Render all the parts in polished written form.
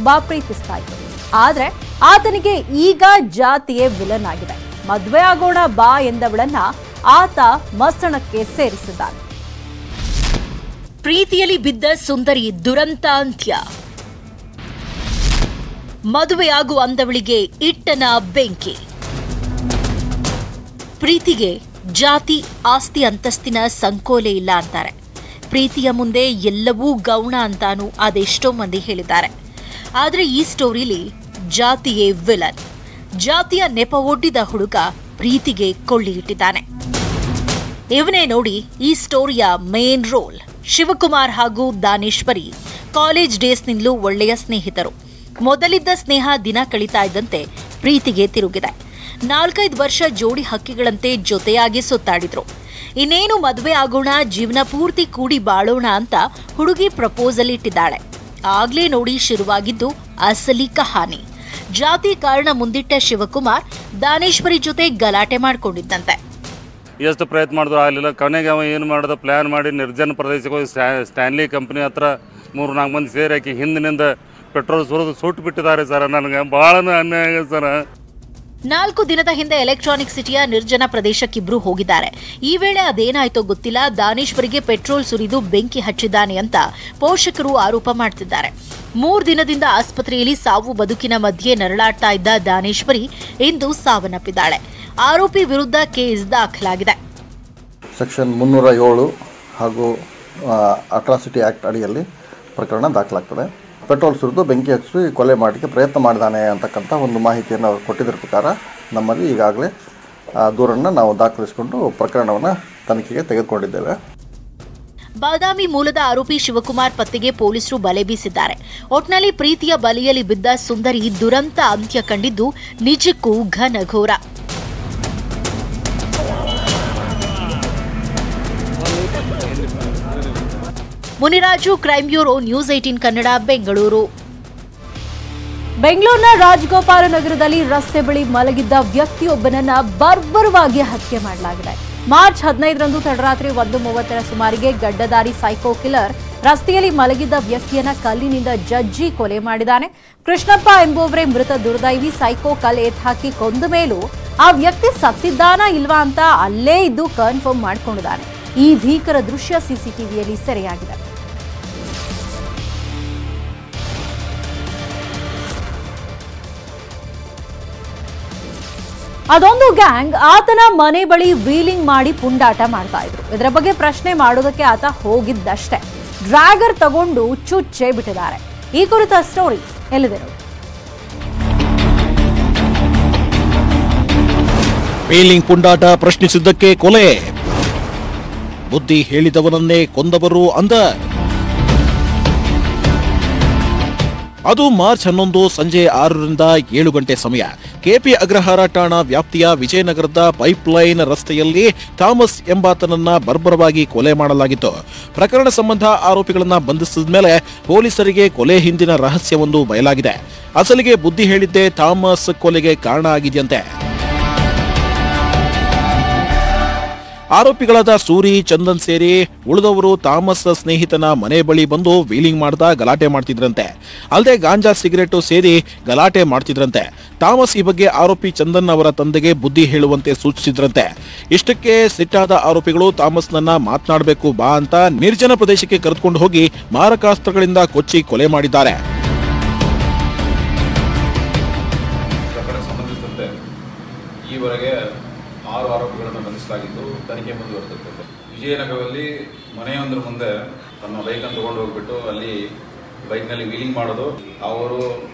ತುಂಬಾ ಪ್ರೀತಿಸ್ತಾ ಇದ್ರು. ಆದ್ರೆ ಆತನಿಗೆ ಈಗ ಜಾತಿಯೇ ವಿಲನ್ ಆಗಿದೆ. ಮದುವೆ ಆಗೋಣ ಬಾ ಎಂದವಳನ್ನ ಆತ ಮಸಣಕ್ಕೆ ಸೇರಿಸಿದ್ದಾನೆ. ಪ್ರೀತಿಯಲ್ಲಿ ಬಿದ್ದ ಸುಂದರಿ ದುರಂತ ಅಂತ್ಯ. ಮದುವೆಯಾಗುವ ಅಂದವಳಿಗೆ ಇಟ್ಟನ ಬೆಂಕಿ. ಪ್ರೀತಿಗೆ ಜಾತಿ ಆಸ್ತಿ ಅಂತಸ್ತಿನ ಸಂಕೋಲೆ ಇಲ್ಲ ಅಂತಾರೆ. ಪ್ರೀತಿಯ ಮುಂದೆ ಎಲ್ಲವೂ ಗೌಣ ಅಂತಾನೂ ಅದೆಷ್ಟೋ ಮಂದಿ ಹೇಳಿದ್ದಾರೆ. ಆದರೆ ಈ ಸ್ಟೋರಿಲಿ ಜಾತಿಯೇ ವಿಲನ್. ಜಾತಿಯ ನೆಪ ಒಡ್ಡಿದ ಹುಡುಗ ಪ್ರೀತಿಗೆ ಕೊಳ್ಳಿ ಇಟ್ಟಿದ್ದಾನೆ. ಇವನೇ ನೋಡಿ ಈ ಸ್ಟೋರಿಯ ಮೇನ್ ರೋಲ್. ಶಿವಕುಮಾರ್ ಹಾಗೂ ದಾನೇಶ್ವರಿ ಕಾಲೇಜ್ ಡೇಸ್ನಿಂದಲೂ ಒಳ್ಳೆಯ ಸ್ನೇಹಿತರು. ಮೊದಲಿದ್ದ ಸ್ನೇಹ ದಿನ ಕಳೀತಾ ಇದ್ದಂತೆ ಪ್ರೀತಿಗೆ ತಿರುಗಿದೆ. 4-5 ವರ್ಷ ಜೋಡಿ ಹಕ್ಕಿಗಳಂತೆ ಜೊತೆಯಾಗಿ ಸುತ್ತಾಡಿದ್ರು. ಇನ್ನೇನು ಮದುವೆ ಆಗೋಣ, ಜೀವನ ಪೂರ್ತಿ ಕೂಡಿ ಬಾಳೋಣ ಅಂತ ಹುಡುಗಿ ಪ್ರಪೋಸಲ್ ಇಟ್ಟಿದ್ದಾಳೆ. ಆಗ್ಲೇ ನೋಡಿ ಶುರುವಾಗಿದ್ದು ಅಸಲಿ ಕಹಾನಿ. ಜಾತಿ ಕಾರಣ ಮುಂದಿಟ್ಟ ಶಿವಕುಮಾರ್ ದಾನೇಶ್ವರಿ ಜೊತೆ ಗಲಾಟೆ ಮಾಡ್ಕೊಂಡಿದ್ದಂತೆ. ಎಷ್ಟು ಪ್ರಯತ್ನ ಮಾಡಿದ್ರು ಆಗಲಿಲ್ಲ. ಕೊನೆಗೆ ಅವ ಏನು ಮಾಡೋದು ಪ್ಲ್ಯಾನ್ ಮಾಡಿ ನಿರ್ಜನ ಪ್ರದೇಶಕ್ಕೆ ಹೋಗಿ ಸ್ಟ್ಯಾನ್ಲಿ ಕಂಪ್ನಿ ಹತ್ರ 3-4 ಮಂದಿ ಸೇರಿ ಹಾಕಿ ಹಿಂದಿನಿಂದ ಪೆಟ್ರೋಲ್ ಸುರಿದು ಸುಟ್ಟು ಬಿಟ್ಟಿದ್ದಾರೆ ಸರ್. ನನಗೆ ಭಾಳ ಅನ್ಯಾಯ ಆಗಿದೆ ಸರ್. 4 ದಿನದ ಹಿಂದೆ ಎಲೆಕ್ಟ್ರಾನಿಕ್ ಸಿಟಿಯ ನಿರ್ಜನ ಪ್ರದೇಶಕ್ಕಿಬ್ರು ಹೋಗಿದ್ದಾರೆ. ಈ ವೇಳೆ ಅದೇನಾಯ್ತೋ ಗೊತ್ತಿಲ್ಲ, ದಾನೇಶ್ವರಿಗೆ ಪೆಟ್ರೋಲ್ ಸುರಿದು ಬೆಂಕಿ ಹಚ್ಚಿದ್ದಾನೆ ಅಂತ ಪೋಷಕರು ಆರೋಪ ಮಾಡ್ತಿದ್ದಾರೆ. 3 ದಿನದಿಂದ ಆಸ್ಪತ್ರೆಯಲ್ಲಿ ಸಾವು ಬದುಕಿನ ಮಧ್ಯೆ ನರಳಾಡ್ತಾ ಇದ್ದ ದಾನೇಶ್ವರಿ ಇಂದು ಸಾವನ್ನಪ್ಪಿದ್ದಾಳೆ. ಆರೋಪಿ ವಿರುದ್ಧ ಕೇಸ್ ದಾಖಲಾಗಿದೆ. ಸೆಕ್ಷನ್ 307 ಹಾಗೂ ಅಟ್ರಾಸಿಟಿ ಆಕ್ಟ್ ಅಡಿಯಲ್ಲಿ ಪ್ರಕರಣ ದಾಖಲಾಗ್ತದೆ. ಪೆಟ್ರೋಲ್ ಸುರಿದು ಬೆಂಕಿ ಹಚ್ಚಿ ಕೊಲೆ ಮಾಡಲಿಕ್ಕೆ ಪ್ರಯತ್ನ ಮಾಡಿದಾನೆ ಅಂತಕ್ಕಂಥ ಒಂದು ಮಾಹಿತಿಯನ್ನು ಅವರು ಕೊಟ್ಟಿದ್ದರ ಪ್ರಕಾರ ನಮ್ಮಲ್ಲಿ ಈಗಾಗಲೇ ದೂರನ್ನು ನಾವು ದಾಖಲಿಸಿಕೊಂಡು ಪ್ರಕರಣವನ್ನು ತನಿಖೆಗೆ ತೆಗೆದುಕೊಂಡಿದ್ದೇವೆ. ಬಾದಾಮಿ ಮೂಲದ ಆರೋಪಿ ಶಿವಕುಮಾರ್ ಪತ್ತೆಗೆ ಪೊಲೀಸರು ಬಲೆ ಬೀಸಿದ್ದಾರೆ. ಒಟ್ನಲ್ಲಿ ಪ್ರೀತಿಯ ಬಲೆಯಲ್ಲಿ ಬಿದ್ದ ಸುಂದರಿ ದುರಂತ ಅಂತ್ಯ ಕಂಡಿದ್ದು ನಿಜಕ್ಕೂ ಘನಘೋರ. Muniraju, crime bureau, news 18 Kannada, Bengaluru. ಬೆಂಗಳೂರಿನ ರಾಜಗೋಪಾಲ ನಗರದಲ್ಲಿ ರಸ್ತೆ ಬಳಿ ಮಲಗಿದ್ದ ವ್ಯಕ್ತಿಯೊಬ್ಬನನ್ನ ಬರ್ಬರವಾಗಿ ಹತ್ಯೆ ಮಾಡಲಾಗಿದೆ. ಮಾರ್ಚ್ 15ರಂದು ತಡರಾತ್ರಿ 1:30 ಸುಮಾರಿಗೆ ಗಡ್ಡದಾರಿ ಸೈಕೋ ಕಿಲ್ಲರ್ ರಸ್ತೆಯಲ್ಲಿ ಮಲಗಿದ್ದ ವ್ಯಕ್ತಿಯನ್ನ ಕಲ್ಲಿನಿಂದ ಜಜ್ಜಿ ಕೊಲೆ ಮಾಡಿದ್ದಾನೆ. ಕೃಷ್ಣಪ್ಪ ಎಂಬುವವರೇ ಮೃತ ದುರ್ದೈವಿ. ಸೈಕೋ ಕಲ್ಲು ಎತ್ತಾಕಿ ಕೊಂದ ಮೇಲೂ ಆ ವ್ಯಕ್ತಿ ಸತ್ತಿದ್ದಾನಾ ಇಲ್ವಾ ಅಂತ ಅಲ್ಲೇ ಇದ್ದು ಕನ್ಫರ್ಮ್ ಮಾಡಿಕೊಂಡಿದ್ದಾನೆ. ಈ ಭೀಕರ ದೃಶ್ಯ ಸಿಸಿಟಿವಿಯಲ್ಲಿ ಸೆರೆಯಾಗಿದೆ. ಅದೊಂದು ಗ್ಯಾಂಗ್ ಆತನ ಮನೆ ಬಳಿ ವೀಲಿಂಗ್ ಮಾಡಿ ಪುಂಡಾಟ ಮಾಡ್ತಾ ಇದ್ರು. ಇದರ ಬಗ್ಗೆ ಪ್ರಶ್ನೆ ಮಾಡೋದಕ್ಕೆ ಆತ ಹೋಗಿದ್ದಷ್ಟೇ. ಡ್ರ್ಯಾಗರ್ ತಗೊಂಡು ಚುಚ್ಚೆ ಬಿಟ್ಟಿದ್ದಾರೆ. ಈ ಕುರಿತ ಸ್ಟೋರಿ ಎಲ್ಲಿದೆ ನೋಡಿ. ವೀಲಿಂಗ್ ಪುಂಡಾಟ ಪ್ರಶ್ನಿಸಿದ್ದಕ್ಕೆ ಕೊಲೆ. ಬುದ್ಧಿ ಹೇಳಿದವನನ್ನೇ ಕೊಂದವರು ಅಂದ. ಅದು ಮಾರ್ಚ್ 11 ಸಂಜೆ 6ರಿಂದ 7 ಗಂಟೆ ಸಮಯ. ಕೆಪಿ ಅಗ್ರಹಾರ ಠಾಣಾ ವ್ಯಾಪ್ತಿಯ ವಿಜಯನಗರದ ಪೈಪ್ಲೈನ್ ರಸ್ತೆಯಲ್ಲಿ ಥಾಮಸ್ ಎಂಬಾತನನ್ನ ಬರ್ಬರವಾಗಿ ಕೊಲೆ ಮಾಡಲಾಗಿತ್ತು. ಪ್ರಕರಣ ಸಂಬಂಧ ಆರೋಪಿಗಳನ್ನ ಬಂಧಿಸಿದ ಮೇಲೆ ಪೊಲೀಸರಿಗೆ ಕೊಲೆ ಹಿಂದಿನ ರಹಸ್ಯವೊಂದು ಬಯಲಾಗಿದೆ. ಅಸಲಿಗೆ ಬುದ್ಧಿ ಹೇಳಿದ್ದೇ ಥಾಮಸ್ ಕೊಲೆಗೆ ಕಾರಣ ಆಗಿದೆಯಂತೆ. ಆರೋಪಿಗಳಾದ ಸೂರಿ, ಚಂದನ್ ಸೇರಿ ಉಳಿದವರು ಥಾಮಸ್ ಸ್ನೇಹಿತನ ಮನೆ ಬಳಿ ಬಂದು ವೀಲಿಂಗ್ ಮಾಡ್ತಾ ಗಲಾಟೆ ಮಾಡ್ತಿದ್ರಂತೆ. ಅಲ್ಲದೆ ಗಾಂಜಾ, ಸಿಗರೇಟು ಸೇರಿ ಗಲಾಟೆ ಮಾಡ್ತಿದ್ರಂತೆ. ಥಾಮಸ್ ಈ ಬಗ್ಗೆ ಆರೋಪಿ ಚಂದನ್ ಅವರ ತಂದೆಗೆ ಬುದ್ಧಿ ಹೇಳುವಂತೆ ಸೂಚಿಸಿದ್ರಂತೆ. ಇಷ್ಟಕ್ಕೆ ಸಿಟ್ಟಾದ ಆರೋಪಿಗಳು ಥಾಮಸ್ನನ್ನ ಮಾತನಾಡಬೇಕು ಬಾ ಅಂತ ನಿರ್ಜನ ಪ್ರದೇಶಕ್ಕೆ ಕರೆದುಕೊಂಡು ಹೋಗಿ ಮಾರಕಾಸ್ತ್ರಗಳಿಂದ ಕೊಚ್ಚಿ ಕೊಲೆ ಮಾಡಿದ್ದಾರೆ. ಈವರೆಗೆ 6 ಆರೋಪಿಗಳನ್ನು ಬಂಧಿಸಲಾಗಿದ್ದು ತನಿಖೆ ಮುಂದುವರೆದಿರ್ತದೆ. ವಿಜಯನಗರದಲ್ಲಿ ಮನೆಯೊಂದರ ಮುಂದೆ ತನ್ನ ಬೈಕನ್ನು ತಗೊಂಡು ಹೋಗ್ಬಿಟ್ಟು ಅಲ್ಲಿ ಬೈಕ್ನಲ್ಲಿ ವೀಲಿಂಗ್ ಮಾಡೋದು. ಅವರು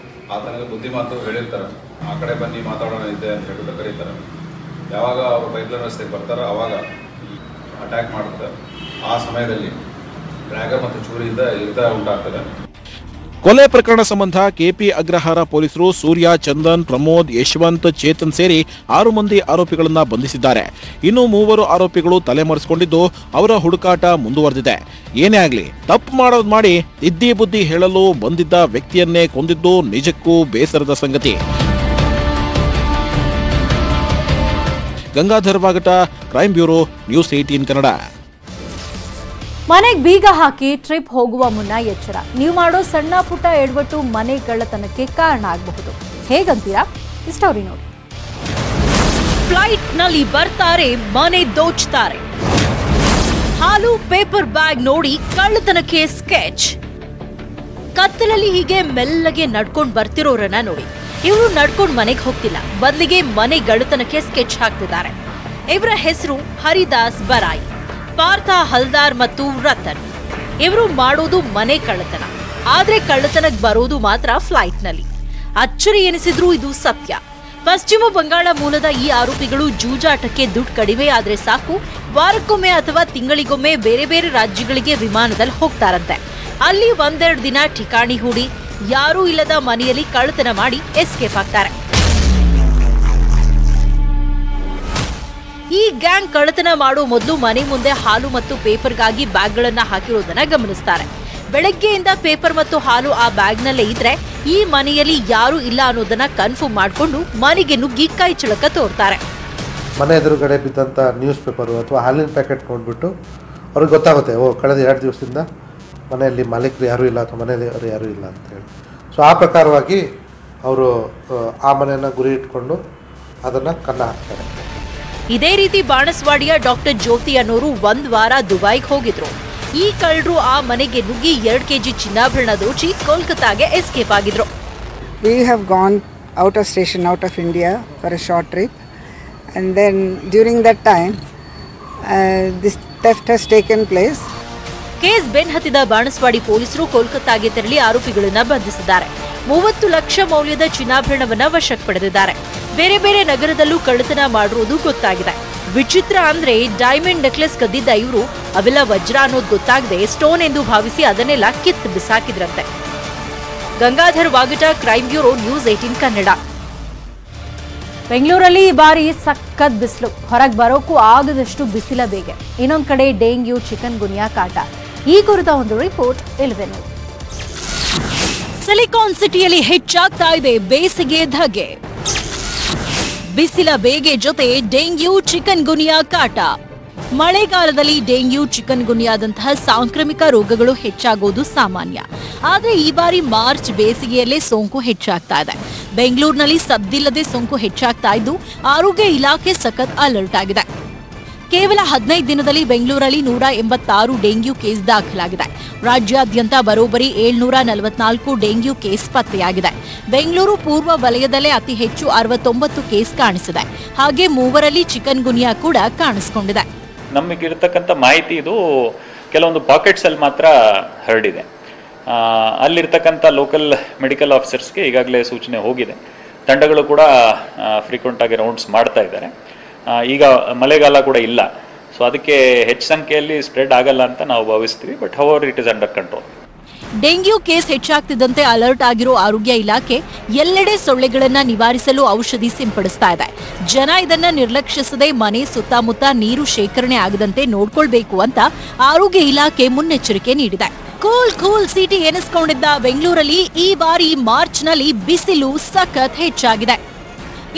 ಆತನಿಗೆ ಬುದ್ಧಿ ಮಾತು ಹೇಳಿರ್ತಾರೆ, ಆ ಕಡೆ ಬನ್ನಿ ಮಾತಾಡೋಣ ಇದೆ ಅಂತ ಹೇಳ್ಬಿಟ್ಟು ಕರೀತಾರೆ. ಯಾವಾಗ ಅವರು ಪೈಪ್ಲೈನ್ ರಸ್ತೆಗೆ ಬರ್ತಾರೋ ಆವಾಗ ಅಟ್ಯಾಕ್ ಮಾಡುತ್ತೆ. ಆ ಸಮಯದಲ್ಲಿ ಡ್ರ್ಯಾಗರ್ ಮತ್ತು ಚೂರಿಯಿಂದ ಯುದ್ಧ ಉಂಟಾಗ್ತದೆ. ಕೊಲೆ ಪ್ರಕರಣ ಸಂಬಂಧ ಕೆಪಿ ಅಗ್ರಹಾರ ಪೊಲೀಸರು ಸೂರ್ಯ, ಚಂದನ್, ಪ್ರಮೋದ್, ಯಶವಂತ್, ಚೇತನ್ ಸೇರಿ 6 ಮಂದಿ ಆರೋಪಿಗಳನ್ನ ಬಂಧಿಸಿದ್ದಾರೆ. ಇನ್ನು 3 ಆರೋಪಿಗಳು ತಲೆಮರೆಸಿಕೊಂಡಿದ್ದು ಅವರ ಹುಡುಕಾಟ ಮುಂದುವರೆದಿದೆ. ಏನೇ ಆಗಲಿ ತಪ್ಪು ಮಾಡೋದು ಮಾಡಿ ಇದ್ದಿ ಬುದ್ಧಿ ಹೇಳಲು ಬಂದಿದ್ದ ವ್ಯಕ್ತಿಯನ್ನೇ ಕೊಂದಿದ್ದು ನಿಜಕ್ಕೂ ಬೇಸರದ ಸಂಗತಿ. Gangadhar ವಾಗಟ, crime bureau, news 18 Kannada. ಮನೆಗೆ ಬೀಗ ಹಾಕಿ ಟ್ರಿಪ್ ಹೋಗುವ ಮುನ್ನ ಎಚ್ಚರ. ನೀವು ಮಾಡೋ ಸಣ್ಣ ಪುಟ್ಟ ಎಡವಟ್ಟು ಮನೆ ಕಳ್ಳತನಕ್ಕೆ ಕಾರಣ ಆಗಬಹುದು. ಹೇಗಂತೀರಾ? ಈ ಸ್ಟೋರಿ ನೋಡಿ. ಫ್ಲೈಟ್ ನಲ್ಲಿ ಬರ್ತಾರೆ, ಮನೆ ದೋಚ್ತಾರೆ. ಹಾಲು ಪೇಪರ್ ಬ್ಯಾಗ್ ನೋಡಿ ಕಳ್ಳತನಕ್ಕೆ ಸ್ಕೆಚ್. ಕತ್ತಲಲ್ಲಿ ಹೀಗೆ ಮೆಲ್ಲಗೆ ನಡ್ಕೊಂಡು ಬರ್ತಿರೋರನ್ನ ನೋಡಿ. ಇವರು ನಡ್ಕೊಂಡು ಮನೆಗೆ ಹೋಗ್ತಿಲ್ಲ, ಬದಲಿಗೆ ಮನೆ ಕಳ್ಳತನಕ್ಕೆ ಸ್ಕೆಚ್ ಹಾಕ್ತಿದ್ದಾರೆ. ಇವರ ಹೆಸರು ಹರಿದಾಸ್ ಬರಾಯಿ, ಪಾರ್ಥ ಹಲ್ದಾರ್ ಮತ್ತು ರತನ್. ಇವರು ಮಾಡೋದು ಮನೆ ಕಳ್ಳತನ, ಆದ್ರೆ ಕಳ್ಳತನಕ್ಕೆ ಬರೋದು ಮಾತ್ರ ಫ್ಲೈಟ್ ನಲ್ಲಿ. ಅಚ್ಚರಿ ಎನಿಸಿದ್ರು ಇದು ಸತ್ಯ. ಪಶ್ಚಿಮ ಬಂಗಾಳ ಮೂಲದ ಈ ಆರೋಪಿಗಳು ಜೂಜಾಟಕ್ಕೆ ದುಡ್ಡು ಕಡಿಮೆ ಆದ್ರೆ ಸಾಕು, ವಾರಕ್ಕೊಮ್ಮೆ ಅಥವಾ ತಿಂಗಳಿಗೊಮ್ಮೆ ಬೇರೆ ಬೇರೆ ರಾಜ್ಯಗಳಿಗೆ ವಿಮಾನದಲ್ಲಿ ಹೋಗ್ತಾರಂತೆ. ಅಲ್ಲಿ ಒಂದೆರಡು ದಿನ ಠಿಕಾಣಿ ಹೂಡಿ ಯಾರೂ ಇಲ್ಲದ ಮನೆಯಲ್ಲಿ ಕಳ್ಳತನ ಮಾಡಿ ಎಸ್ಕೇಪ್ ಆಗ್ತಾರೆ. ಈ ಗ್ಯಾಂಗ್ ಕಳ್ಳತನ ಮಾಡೋ ಮೊದಲು ಮನೆ ಮುಂದೆ ಹಾಲು ಮತ್ತು ಪೇಪರ್ಗಾಗಿ ಬ್ಯಾಗ್ಗಳನ್ನ ಹಾಕಿರೋದನ್ನ ಗಮನಿಸ್ತಾರೆ. ಬೆಳಗ್ಗೆಯಿಂದ ಪೇಪರ್ ಮತ್ತು ಹಾಲು ಆ ಬ್ಯಾಗ್ನಲ್ಲೇ ಇದ್ರೆ ಈ ಮನೆಯಲ್ಲಿ ಯಾರೂ ಇಲ್ಲ ಅನ್ನೋದನ್ನ ಕನ್ಫರ್ಮ್ ಮಾಡಿಕೊಂಡು ಮನೆಗೆ ನುಗ್ಗಿ ಕೈ ಚಳಕ ತೋರ್ತಾರೆ. ಮನೆ ಎದುರುಗಡೆ ಬಿದ್ದಂಥ ನ್ಯೂಸ್ ಪೇಪರು ಅಥವಾ ಹಾಲಿನ ಪ್ಯಾಕೆಟ್ ನೋಡಿಬಿಟ್ಟು ಅವ್ರಿಗೆ ಗೊತ್ತಾಗುತ್ತೆ, ಕಳೆದ 2 ದಿವಸದಿಂದ ಮನೆಯಲ್ಲಿ ಮಾಲೀಕರು ಯಾರೂ ಇಲ್ಲ ಅಥವಾ ಮನೆಯವರು ಯಾರೂ ಇಲ್ಲ ಅಂತೇಳಿ. ಸೊ ಆ ಪ್ರಕಾರವಾಗಿ ಅವರು ಆ ಮನೆಯನ್ನು ಗುರಿ ಇಟ್ಕೊಂಡು ಅದನ್ನು ಕನ್ನ ಹಾಕ್ತಾರೆ. ಇದೇ ರೀತಿ ಬಾಣಸ್ವಾಡಿಯ ಡಾಕ್ಟರ್ ಜ್ಯೋತಿ ಅನ್ನೋರು 1 ವಾರ ದುಬೈಗೆ ಹೋಗಿದ್ರು. ಈ ಕಳ್ಳರು ಆ ಮನೆಗೆ ನುಗ್ಗಿ 2 kg ಚಿನ್ನಾಭರಣ ದೋಚಿ ಕೋಲ್ಕತ್ತಾಗೆ ಎಸ್ಕೇಪ್ ಆಗಿದ್ರು. We have gone out of station, out of India for a short trip, and then during that time this theft has taken place. Case ಬೆನ್ ಹತ್ತಿದ ಬಾಣಸ್ವಾಡಿ ಪೊಲೀಸರು ಕೋಲ್ಕತ್ತಾಗೆ ತೆರಳಿ ಆರೋಪಿಗಳನ್ನ ಬಂಧಿಸಿದ್ದಾರೆ. 30 ಲಕ್ಷ ಮೌಲ್ಯದ ಚಿನ್ನಾಭರಣವನ್ನ ವಶಕ್ಕೆ ಪಡೆದಿದ್ದಾರೆ. ಬೇರೆ ಬೇರೆ ನಗರದಲ್ಲೂ ಕಳ್ಳತನ ಮಾಡಿರುವುದು ಗೊತ್ತಾಗಿದೆ. ವಿಚಿತ್ರ ಅಂದ್ರೆ ಡೈಮಂಡ್ ನೆಕ್ಲೆಸ್ ಕದ್ದಿದ್ದ ಇವರು ಅವೆಲ್ಲ ವಜ್ರ ಅನ್ನೋದು ಗೊತ್ತಾಗದೆ ಸ್ಟೋನ್ ಎಂದು ಭಾವಿಸಿ ಅದನ್ನೆಲ್ಲ ಕಿತ್ತು ಬಿಸಾಕಿದ್ರಂತೆ. Gangadhar ವಾಗಟ, crime bureau, news 18 Kannada. ಬೆಂಗಳೂರಲ್ಲಿ ಈ ಬಾರಿ ಸಖತ್ ಬಿಸಿಲು, ಹೊರಗೆ ಬರೋಕ್ಕೂ ಆಗದಷ್ಟು ಬಿಸಿಲ ಬೇಗೆ. ಇನ್ನೊಂದು ಕಡೆ ಡೆಂಗ್ಯೂ, ಚಿಕನ್ ಗುನ್ಯಾ ಕಾಟ. ಈ ಕುರಿತ ಒಂದು ರಿಪೋರ್ಟ್ ಇಲ್ವೇನು. ಸಿಲಿಕಾನ್ ಸಿಟಿಯಲ್ಲಿ ಹೆಚ್ಚಾಗ್ತಾ ಇದೆ ಬೇಸಿಗೆ ಧಗೆ. ಬಿಸಿಲ ಬೇಗೆ ಜೊತೆ ಡೆಂಗ್ಯೂ, ಚಿಕನ್ ಗುನ್ಯಾ ಕಾಟ. ಮಳೆಗಾಲದಲ್ಲಿ ಡೆಂಗ್ಯೂ, ಚಿಕನ್ ಗುನ್ಯಾದಂತಹ ಸಾಂಕ್ರಾಮಿಕ ರೋಗಗಳು ಹೆಚ್ಚಾಗೋದು ಸಾಮಾನ್ಯ. ಆದರೆ ಈ ಬಾರಿ ಮಾರ್ಚ್ ಬೇಸಿಗೆಯಲ್ಲೇ ಸೋಂಕು ಹೆಚ್ಚಾಗ್ತಾ ಇದೆ. ಬೆಂಗಳೂರಿನಲ್ಲಿ ಸದ್ದಿಲ್ಲದೆ ಸೋಂಕು ಹೆಚ್ಚಾಗ್ತಾ ಇದ್ದು ಆರೋಗ್ಯ ಇಲಾಖೆ ಸಖತ್ ಅಲರ್ಟ್ ಆಗಿದೆ. ಕೇವಲ 15 ದಿನದಲ್ಲಿ ಬೆಂಗಳೂರಲ್ಲಿ 186 ಡೆಂಗ್ಯೂ ಕೇಸ್ ದಾಖಲಾಗಿದೆ. ರಾಜ್ಯಾದ್ಯಂತ ಬರೋಬ್ಬರಿ 744 ಡೆಂಗ್ಯೂ ಕೇಸ್ ಪತ್ತೆಯಾಗಿದೆ. ಬೆಂಗಳೂರು ಪೂರ್ವ ವಲಯದಲ್ಲೇ ಅತಿ ಹೆಚ್ಚು 69 ಕೇಸ್ ಕಾಣಿಸಿದೆ. ಹಾಗೆ 3ರಲ್ಲಿ ಚಿಕನ್ ಗುನ್ಯಾ ಕೂಡ ಕಾಣಿಸಿಕೊಂಡಿದೆ. ನಮಗಿರ್ತಕ್ಕಂಥ ಮಾಹಿತಿ ಇದು ಕೆಲವೊಂದು ಪಾಕೆಟ್ಸ್ ಅಲ್ಲಿ ಮಾತ್ರ ಹರಡಿದೆ. ಅಲ್ಲಿರ್ತಕ್ಕಂಥ ಲೋಕಲ್ ಮೆಡಿಕಲ್ ಆಫೀಸರ್ಸ್ಗೆ ಈಗಾಗಲೇ ಸೂಚನೆ ಹೋಗಿದೆ. ತಂಡಗಳು ಕೂಡ ಫ್ರೀಕ್ವೆಂಟ್ ಆಗಿ ರೌಂಡ್ಸ್ ಮಾಡ್ತಾ ಇದ್ದಾರೆ. ಈಗ ಮಳೆಗಾಲ ಕೂಡ ಇಲ್ಲ, ಸೊ ಅದಕ್ಕೆ ಹೆಚ್ಚು ಸಂಖ್ಯೆಯಲ್ಲಿ ಸ್ಪ್ರೆಡ್ ಆಗಲ್ಲ ಅಂತ ನಾವು ಭಾವಿಸ್ತೀವಿ. But however it is under control. Dengue case ಹೆಚ್ಚಾಗ್ತಿದ್ದಂತೆ ಅಲರ್ಟ್ ಆಗಿರೋ ಆರೋಗ್ಯ ಇಲಾಖೆ ಎಲ್ಲೆಡೆ ಸೊಳ್ಳೆಗಳನ್ನ ನಿವಾರಿಸಲು ಔಷಧಿ ಸಿಂಪಡಿಸ್ತಾ ಇದೆ. ಜನ ಇದನ್ನ ನಿರ್ಲಕ್ಷಿಸದೆ ಮನೆ ಸುತ್ತಮುತ್ತ ನೀರು ಶೇಖರಣೆ ಆಗದಂತೆ ನೋಡ್ಕೊಳ್ಬೇಕು ಅಂತ ಆರೋಗ್ಯ ಇಲಾಖೆ ಮುನ್ನೆಚ್ಚರಿಕೆ ನೀಡಿದೆ. ಕೂಲ್ ಸಿಟಿ ಎನಿಸ್ಕೊಂಡಿದ್ದ ಬೆಂಗಳೂರಲ್ಲಿ ಈ ಬಾರಿ ಮಾರ್ಚ್ನಲ್ಲಿ ಬಿಸಿಲು ಸಖತ್ ಹೆಚ್ಚಾಗಿದೆ.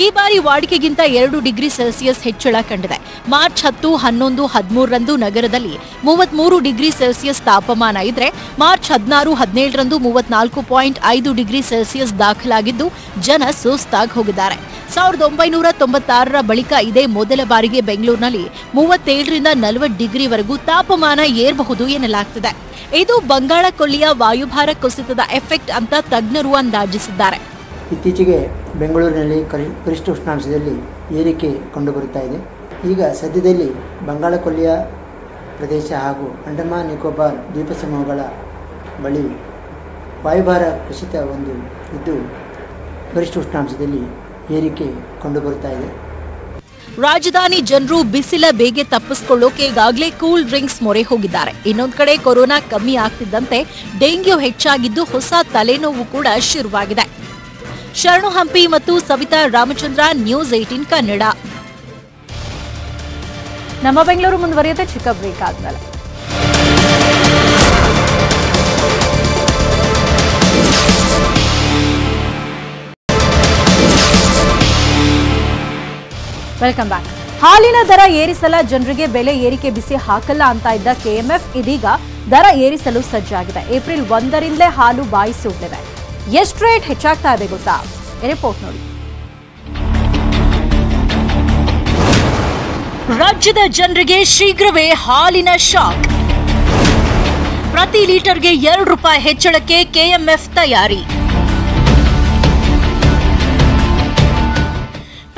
ಈ ಬಾರಿ ವಾಡಿಕೆಗಿಂತ 2 ಡಿಗ್ರಿ ಸೆಲ್ಸಿಯಸ್ ಹೆಚ್ಚಳ ಕಂಡಿದೆ. ಮಾರ್ಚ್ 10, 11, 13ರಂದು ನಗರದಲ್ಲಿ 33 ಡಿಗ್ರಿ ಸೆಲ್ಸಿಯಸ್ ತಾಪಮಾನ ಇದ್ರೆ ಮಾರ್ಚ್ 16, 17ರಂದು 34.5 ಡಿಗ್ರಿ ಸೆಲ್ಸಿಯಸ್ ದಾಖಲಾಗಿದ್ದು ಜನ ಸುಸ್ತಾಗಿ ಹೋಗಿದ್ದಾರೆ. 1996ರ ಬಳಿಕ ಇದೇ ಮೊದಲ ಬಾರಿಗೆ ಬೆಂಗಳೂರಿನಲ್ಲಿ 37ರಿಂದ 40 ಡಿಗ್ರಿವರೆಗೂ ತಾಪಮಾನ ಏರಬಹುದು ಎನ್ನಲಾಗ್ತಿದೆ. ಇದು ಬಂಗಾಳ ಕೊಲ್ಲಿಯ ವಾಯುಭಾರ ಕುಸಿತದ ಎಫೆಕ್ಟ್ ಅಂತ ತಜ್ಞರು ಅಂದಾಜಿಸಿದ್ದಾರೆ. ಇತ್ತೀಚೆಗೆ ಬೆಂಗಳೂರಿನಲ್ಲಿ ಗರಿಷ್ಠ ಉಷ್ಣಾಂಶದಲ್ಲಿ ಏರಿಕೆ ಕಂಡುಬರುತ್ತಾ ಇದೆ. ಈಗ ಸದ್ಯದಲ್ಲಿ ಬಂಗಾಳ ಕೊಲ್ಲಿಯ ಪ್ರದೇಶ ಹಾಗೂ ಅಂಡಮಾನ್ ನಿಕೋಬಾರ್ ದ್ವೀಪ ಸಮೂಹಗಳ ಬಳಿ ವಾಯುಭಾರ ಕುಸಿತ ಇದ್ದು ಗರಿಷ್ಠ ಉಷ್ಣಾಂಶದಲ್ಲಿ ಏರಿಕೆ ಕಂಡುಬರುತ್ತಾ ಇದೆ. ರಾಜಧಾನಿ ಜನರು ಬಿಸಿಲ ಬೇಗೆ ತಪ್ಪಿಸಿಕೊಳ್ಳೋಕೆ ಈಗಾಗಲೇ ಕೂಲ್ ಡ್ರಿಂಕ್ಸ್ ಮೊರೆ ಹೋಗಿದ್ದಾರೆ. ಇನ್ನೊಂದು ಕಡೆ ಕೊರೋನಾ ಕಮ್ಮಿ ಆಗ್ತಿದ್ದಂತೆ ಡೆಂಗ್ಯೂ ಹೆಚ್ಚಾಗಿದ್ದು ಹೊಸ ತಲೆನೋವು ಕೂಡ ಶುರುವಾಗಿದೆ. ಶರಣು ಹಂಪಿ ಮತ್ತು ಸವಿತಾ ರಾಮಚಂದ್ರ, ನ್ಯೂಸ್ 18 ಕನ್ನಡ. ನಮ್ಮ ಬೆಂಗಳೂರು ಮುಂದುವರಿಯುತ್ತೆ ಚಿಕ್ಕ ಬ್ರೇಕ್ ಆದ್ಮೇಲೆ. Welcome back. ಹಾಲಿನ ದರ ಏರಿಸಲ ಜನರಿಗೆ ಬೆಲೆ ಏರಿಕೆ ಬಿಸಿ ಹಾಕಲ್ಲ ಅಂತ ಇದ್ದ ಕೆಎಂಎಫ್ ಇದೀಗ ದರ ಏರಿಸಲು ಸಜ್ಜಾಗಿದೆ. ಏಪ್ರಿಲ್ 1ರಿಂದಲೇ ಹಾಲು ಬಾಯಿ ಸುಡಲಿದೆ. ಎಷ್ಟು ರೇಟ್ ಹೆಚ್ಚಾಗ್ತಾ ಇದೆ ಗೊತ್ತಾ? ರಿಪೋರ್ಟ್ ನೋಡಿ. ರಾಜ್ಯದ ಜನರಿಗೆ ಶೀಘ್ರವೇ ಹಾಲಿನ ಶಾಕ್. ಪ್ರತಿ ಲೀಟರ್ಗೆ ₹2 ಹೆಚ್ಚಳಕ್ಕೆ ಕೆಎಂಎಫ್ ತಯಾರಿ.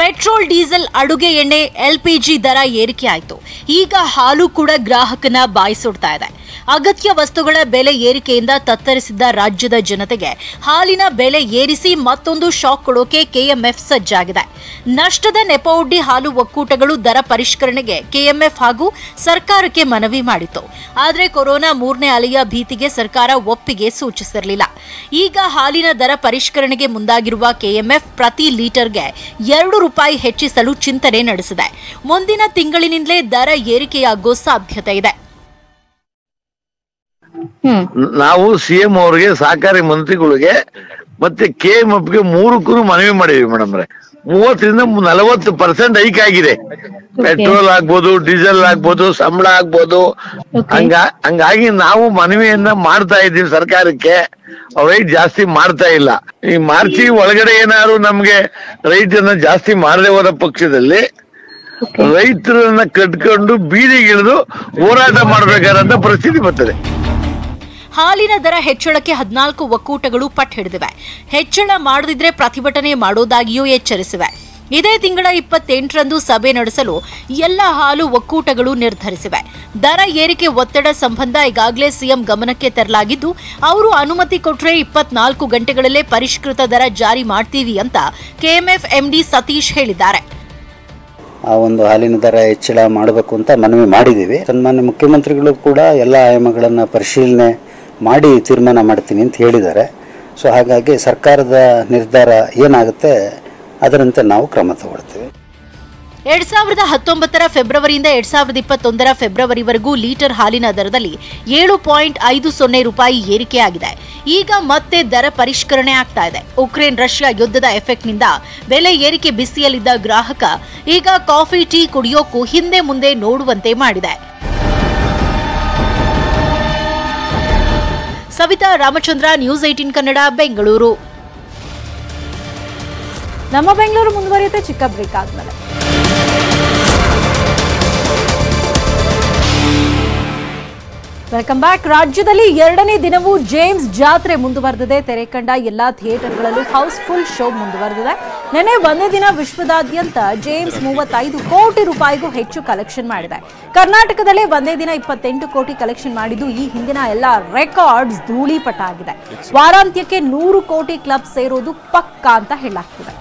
ಪೆಟ್ರೋಲ್, ಡೀಸೆಲ್, ಅಡುಗೆ ಎಣ್ಣೆ, ಎಲ್ಪಿಜಿ ದರ ಏರಿಕೆ ಆಯಿತು. ಈಗ ಹಾಲು ಕೂಡ ಗ್ರಾಹಕನ ಬಾಯಿ ಸುಡ್ತಾ ಇದೆ. ಅಗತ್ಯ ವಸ್ತುಗಳ ಬೆಲೆ ಏರಿಕೆಯಿಂದ ತತ್ತರಿಸಿದ್ದ ರಾಜ್ಯದ ಜನತೆಗೆ ಹಾಲಿನ ಬೆಲೆ ಏರಿಸಿ ಮತ್ತೊಂದು ಶಾಕ್ ಕೊಡೋಕೆ ಕೆಎಂಎಫ್ ಸಜ್ಜಾಗಿದೆ. ನಷ್ಟದ ನೆಪವೊಡ್ಡಿ ಹಾಲು ಒಕ್ಕೂಟಗಳು ದರ ಪರಿಷ್ಕರಣೆಗೆ ಕೆಎಂಎಫ್ ಹಾಗೂ ಸರ್ಕಾರಕ್ಕೆ ಮನವಿ ಮಾಡಿತ್ತು. ಆದರೆ ಕೊರೋನಾ 3ನೇ ಅಲೆಯ ಭೀತಿಗೆ ಸರ್ಕಾರ ಒಪ್ಪಿಗೆ ಸೂಚಿಸಿರಲಿಲ್ಲ. ಈಗ ಹಾಲಿನ ದರ ಪರಿಷ್ಕರಣೆಗೆ ಮುಂದಾಗಿರುವ ಕೆಎಂಎಫ್ ಪ್ರತಿ ಲೀಟರ್ಗೆ ₹2 ಹೆಚ್ಚಿಸಲು ಚಿಂತನೆ ನಡೆಸಿದೆ. ಮುಂದಿನ ತಿಂಗಳಿನಿಂದಲೇ ದರ ಏರಿಕೆಯಾಗೋ ಸಾಧ್ಯತೆ ಇದೆ. ನಾವು ಸಿಎಂ ಅವರಿಗೆ, ಸಹಕಾರಿ ಮಂತ್ರಿಗಳಿಗೆ ಮತ್ತೆ ಕೆಎಂಎಫ್ಗೆ ಮೂರಕ್ಕೂ ಮನವಿ ಮಾಡಿದ್ವಿ ಮೇಡಮ್. 30ರಿಂದ 40% ಹೈಕ್ ಆಗಿದೆ. ಪೆಟ್ರೋಲ್ ಆಗ್ಬೋದು, ಡೀಸೆಲ್ ಆಗ್ಬೋದು, ಸಂಬಳ ಆಗ್ಬೋದು. ಹಂಗಾಗಿ ನಾವು ಮನವಿಯನ್ನ ಮಾಡ್ತಾ ಇದ್ದೀವಿ ಸರ್ಕಾರಕ್ಕೆ. ರೈಟ್ ಜಾಸ್ತಿ ಮಾಡ್ತಾ ಇಲ್ಲ. ಈ ಮಾರ್ಚಿ ಒಳಗಡೆ ಏನಾದ್ರು ನಮ್ಗೆ ರೈಟ್ ಅನ್ನ ಜಾಸ್ತಿ ಮಾಡದೆ ಹೋದ ಪಕ್ಷದಲ್ಲಿ ರೈತರನ್ನ ಕಟ್ಕೊಂಡು ಬೀದಿಗಿಳಿದು ಹೋರಾಟ ಮಾಡ್ಬೇಕಾದಂತ ಪರಿಸ್ಥಿತಿ ಬರ್ತದೆ. ಹಾಲಿನ ದರ ಹೆಚ್ಚಳಕ್ಕೆ 14 ಒಕ್ಕೂಟಗಳು ಪಟ್ಟು ಹಿಡಿದಿವೆ. ಹೆಚ್ಚಳ ಮಾಡದಿದ್ರೆ ಪ್ರತಿಭಟನೆ ಮಾಡೋದಾಗಿಯೂ ಎಚ್ಚರಿಸಿವೆ. ಇದೇ ತಿಂಗಳ 28ರಂದು ಸಭೆ ನಡೆಸಲು ಎಲ್ಲ ಹಾಲು ಒಕ್ಕೂಟಗಳು ನಿರ್ಧರಿಸಿವೆ. ದರ ಏರಿಕೆ ಒತ್ತಡ ಸಂಬಂಧ ಈಗಾಗಲೇ ಸಿಎಂ ಗಮನಕ್ಕೆ ತರಲಾಗಿದ್ದು, ಅವರು ಅನುಮತಿ ಕೊಟ್ಟರೆ 24 ಗಂಟೆಗಳಲ್ಲೇ ಪರಿಷ್ಕೃತ ದರ ಜಾರಿ ಮಾಡ್ತೀವಿ ಅಂತ ಕೆಎಂಎಫ್ ಎಂಡಿ ಸತೀಶ್ ಹೇಳಿದ್ದಾರೆ. ಆ ಒಂದು ಹಾಲಿನ ದರ ಹೆಚ್ಚಳ ಮಾಡಬೇಕು ಅಂತ ಮನವಿ ಮಾಡಿದ್ದೀವಿ. ಸನ್ಮಾನ್ಯ ಮುಖ್ಯಮಂತ್ರಿಗಳು ಕೂಡ ಎಲ್ಲ ಆಯಾಮಗಳನ್ನು ಪರಿಶೀಲನೆ ಮಾಡಿ ತೀರ್ಮಾನ ಮಾಡ್ತೀನಿ ಅಂತ ಹೇಳಿದ್ದಾರೆ. ಸೊ ಹಾಗಾಗಿ ಸರ್ಕಾರದ ನಿರ್ಧಾರ ಏನಾಗುತ್ತೆ ಅದರಂತೆ ನಾವು ಕ್ರಮ ತಗೊಳ್ತೇವೆ. 2019ರ ಫೆಬ್ರವರಿಯಿಂದ 2021ರ ಫೆಬ್ರವರಿವರೆಗೂ ಲೀಟರ್ ಹಾಲಿನ ದರದಲ್ಲಿ ₹7.50 ಏರಿಕೆಯಾಗಿದೆ. ಈಗ ಮತ್ತೆ ದರ ಪರಿಷ್ಕರಣೆ ಆಗ್ತಾ ಇದೆ. ಉಕ್ರೇನ್ ರಷ್ಯಾ ಯುದ್ಧದ ಎಫೆಕ್ಟ್ನಿಂದ ಬೆಲೆ ಏರಿಕೆ ಬಿಸಿಯಲ್ಲಿದ್ದ ಗ್ರಾಹಕ ಈಗ ಕಾಫಿ, ಟೀ ಕುಡಿಯೋಕ್ಕೂ ಹಿಂದೆ ಮುಂದೆ ನೋಡುವಂತೆ ಮಾಡಿದೆ. ಸವಿತಾ ರಾಮಚಂದ್ರ, ನ್ಯೂಸ್ 18 ಕನ್ನಡ, ಬೆಂಗಳೂರು. ನಮ್ಮ ಬೆಂಗಳೂರು ಮುಂದುವರಿಯುತ್ತೆ ಚಿಕ್ಕ ಬ್ರೇಕ್ ಆದ್ಮೇಲೆ. Welcome back. ರಾಜ್ಯದಲ್ಲಿ 2ನೇ ದಿನವೂ ಜೇಮ್ಸ್ ಜಾತ್ರೆ ಮುಂದುವರೆದಿದೆ. ತೆರೆ ಕಂಡ ಎಲ್ಲಾ ಥಿಯೇಟರ್ಗಳಲ್ಲೂ ಹೌಸ್ಫುಲ್ ಶೋ ಮುಂದುವರೆದಿದೆ. ನಿನ್ನೆ ಒಂದೇ ದಿನ ವಿಶ್ವದಾದ್ಯಂತ ಜೇಮ್ಸ್ ₹35 ಕೋಟಿ ಹೆಚ್ಚು ಕಲೆಕ್ಷನ್ ಮಾಡಿದೆ. ಕರ್ನಾಟಕದಲ್ಲೇ ಒಂದೇ ದಿನ 28 ಕೋಟಿ ಕಲೆಕ್ಷನ್ ಮಾಡಿದ್ದು ಈ ಹಿಂದಿನ ಎಲ್ಲ ರೆಕಾರ್ಡ್ಸ್ ಧೂಳಿಪಟಾಗಿದೆ. ವಾರಾಂತ್ಯಕ್ಕೆ 100 ಕೋಟಿ ಕ್ಲಬ್ ಸೇರೋದು ಪಕ್ಕಾ ಅಂತ ಹೇಳಲಾಗ್ತಿದೆ.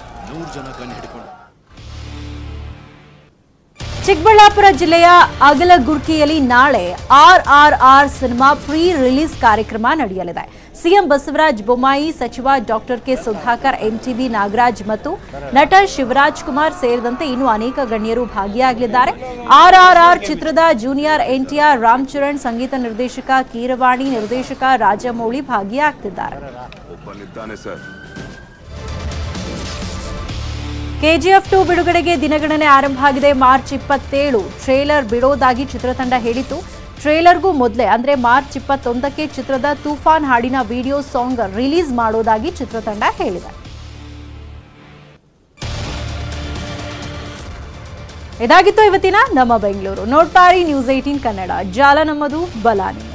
ಚಿಕ್ಕಬಳ್ಳಾಪುರ ಜಿಲ್ಲೆಯ ಅಗಲಗುರ್ಕಿಯಲ್ಲಿ ನಾಳೆ RRR ಸಿನಿಮಾ ಪ್ರೀ ರಿಲೀಸ್ ಕಾರ್ಯಕ್ರಮ ನಡೆಯಲಿದೆ. ಸಿಎಂ ಬಸವರಾಜ ಬೊಮ್ಮಾಯಿ, ಸಚಿವ doctor K Sudhakar, MTB Nagaraj ಮತ್ತು ನಟ ಶಿವರಾಜ್ ಕುಮಾರ್ ಸೇರಿದಂತೆ ಇನ್ನೂ ಅನೇಕ ಗಣ್ಯರು ಭಾಗಿಯಾಗಲಿದ್ದಾರೆ. RRR ಚಿತ್ರದ ಜೂನಿಯರ್ NTR, ರಾಮ್ ಚರಣ್, ಸಂಗೀತ ನಿರ್ದೇಶಕ ಕೀರವಾಣಿ, ನಿರ್ದೇಶಕ ರಾಜಮೌಳಿ ಭಾಗಿಯಾಗ್ತಿದ್ದಾರೆ. KGF 2 ಬಿಡುಗಡೆಗೆ ದಿನಗಣನೆ ಆರಂಭ ಆಗಿದೆ. ಮಾರ್ಚ್ 27 ಟ್ರೇಲರ್ ಬಿಡೋದಾಗಿ ಚಿತ್ರತಂಡ ಹೇಳಿತ್ತು. ಟ್ರೇಲರ್ಗೂ ಮೊದಲೇ ಅಂದ್ರೆ ಮಾರ್ಚ್ 21ಕ್ಕೆ ಚಿತ್ರದ ತೂಫಾನ್ ಹಾಡಿನ ವಿಡಿಯೋ ಸಾಂಗ್ ರಿಲೀಸ್ ಮಾಡೋದಾಗಿ ಚಿತ್ರತಂಡ ಹೇಳಿದೆ. ಇದಾಗಿತ್ತು ಇವತ್ತಿನ ನಮ್ಮ ಬೆಂಗಳೂರು. ನೋಡ್ತಾ ಇರಿ ನ್ಯೂಸ್ 18 ಕನ್ನಡ. ಜಾಲ ನಮ್ಮದು, ಬಲ ನಿಮ್ಮದು.